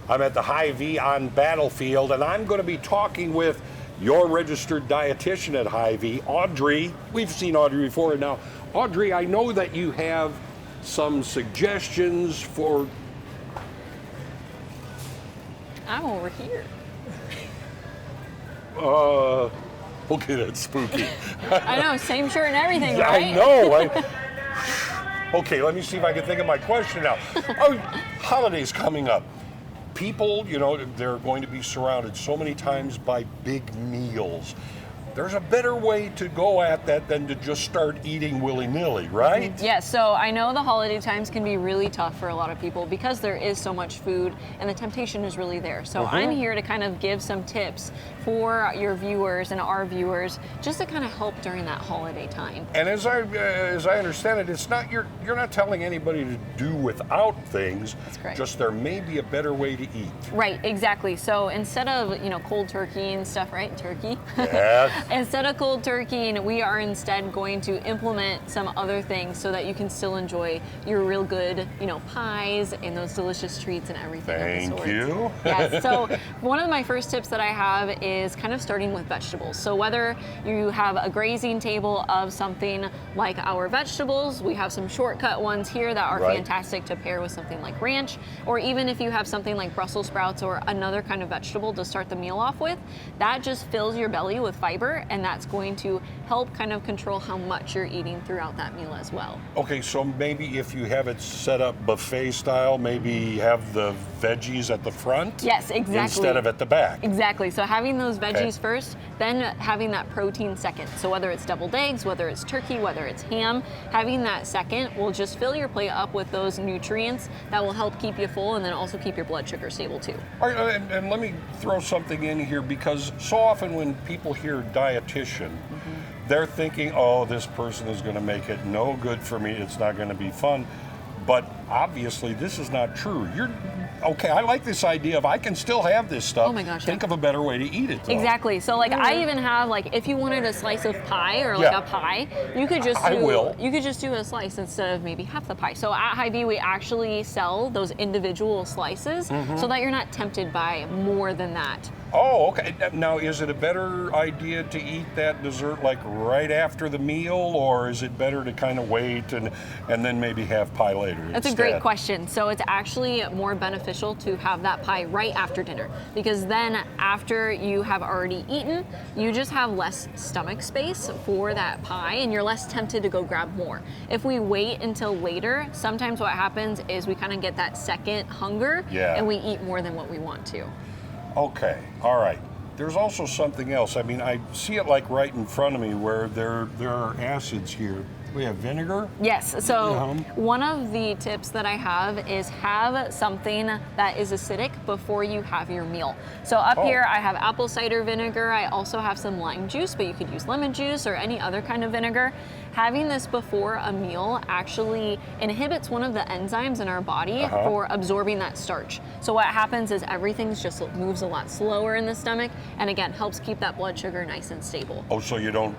I'm at the Hy-Vee on Battlefield, and I'm going to be talking with your registered dietitian at Hy-Vee, Audrey. We've seen Audrey before. Now, Audrey, I know that you have some suggestions for... I'm over here. Okay, that's spooky. I know, same shirt and everything, Yeah, right? I know. Okay, let me see if I can think of my question now. Oh, holidays coming up. People, you know, they're going to be surrounded so many times by big meals. There's a better way to go at that than to just start eating willy-nilly, right? Yes, so I know the holiday times can be really tough for a lot of people because there is so much food and the temptation is really there. So I'm here to kind of give some tips for your viewers and our viewers just to kind of help during that holiday time. And as I understand it, it's not you're not telling anybody to do without things. That's correct. Just there may be a better way to eat. Right, exactly. So instead of, you know, cold turkey and stuff, right? Turkey. Yes. Instead of cold turkey, we are instead going to implement some other things so that you can still enjoy your real good, you know, pies and those delicious treats and everything. Thank you. Yeah, so one of my first tips that I have is kind of starting with vegetables. So whether you have a grazing table of something like our vegetables, we have some shortcut ones here that are fantastic to pair with something like ranch, or even if you have something like Brussels sprouts or another kind of vegetable to start the meal off with, that just fills your belly with fiber, and that's going to help kind of control how much you're eating throughout that meal as well. Okay, so maybe if you have it set up buffet style, maybe have the veggies at the front? Yes, exactly. Instead of at the back. Exactly. So having those veggies first, then having that protein second. So whether it's deviled eggs, whether it's turkey, whether it's ham, having that second will just fill your plate up with those nutrients that will help keep you full and then also keep your blood sugar stable too. All right, and let me throw something in here, because so often when people hear dietitian, they're thinking, oh, this person is going to make it no good for me, it's not going to be fun. But obviously this is not true. Okay, I like this idea of I can still have this stuff. Oh my gosh. Think of a better way to eat it, though. Exactly. So like I even have, like, if you wanted a slice of pie or like a pie, you could just do a slice instead of maybe half the pie. So at Hy-Vee we actually sell those individual slices so that you're not tempted by more than that. Oh, okay. Now, is it a better idea to eat that dessert like right after the meal, or is it better to kind of wait and then maybe have pie later? That's a great question. So it's actually more beneficial to have that pie right after dinner, because then after you have already eaten, you just have less stomach space for that pie and you're less tempted to go grab more. If we wait until later, sometimes what happens is we kind of get that second hunger and we eat more than what we want to. Okay, all right. There's also something else. I mean, I see it like right in front of me where there are acids here. We have vinegar? Yes, so one of the tips that I have is have something that is acidic before you have your meal. So up here I have apple cider vinegar, I also have some lime juice, but you could use lemon juice or any other kind of vinegar. Having this before a meal actually inhibits one of the enzymes in our body for absorbing that starch. So what happens is everything's just moves a lot slower in the stomach, and again, helps keep that blood sugar nice and stable. Oh, so you don't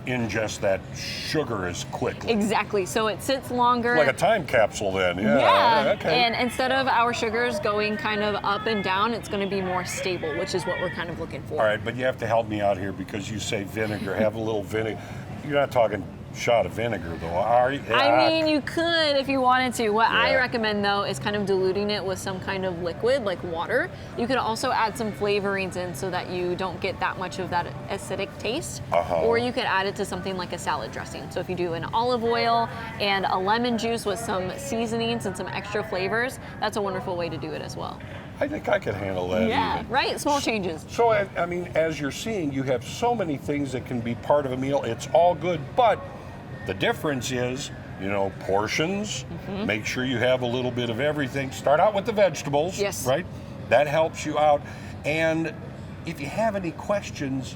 ingest that sugar as quickly. Exactly, so it sits longer. Like a time capsule then, Okay. And instead of our sugars going kind of up and down, it's going to be more stable, which is what we're kind of looking for. All right, but you have to help me out here because you say vinegar, have a little vinegar. You're not talking shot of vinegar though, are you? I mean, you could if you wanted to. What I recommend though is kind of diluting it with some kind of liquid like water. You could also add some flavorings in so that you don't get that much of that acidic taste. Or you could add it to something like a salad dressing. So if you do an olive oil and a lemon juice with some seasonings and some extra flavors, that's a wonderful way to do it as well. I think I could handle that. Yeah, even. right? Small changes. So, I mean, as you're seeing, you have so many things that can be part of a meal. It's all good, but the difference is, you know, portions. Make sure you have a little bit of everything. Start out with the vegetables, right? That helps you out. And if you have any questions,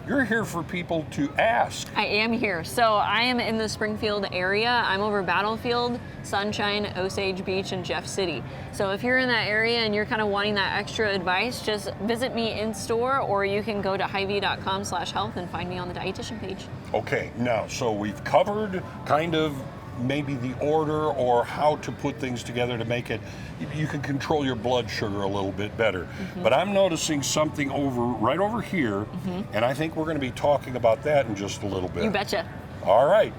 you're here for people to ask. I am here. So I am in the Springfield area. I'm over Battlefield, Sunshine, Osage Beach, and Jeff City. So if you're in that area and you're kind of wanting that extra advice, just visit me in store, or you can go to Hy-Vee.com/health and find me on the dietitian page. Okay, now, so we've covered kind of maybe the order or how to put things together to make it, you can control your blood sugar a little bit better. But I'm noticing something right over here, and I think we're going to be talking about that in just a little bit. You betcha. All right.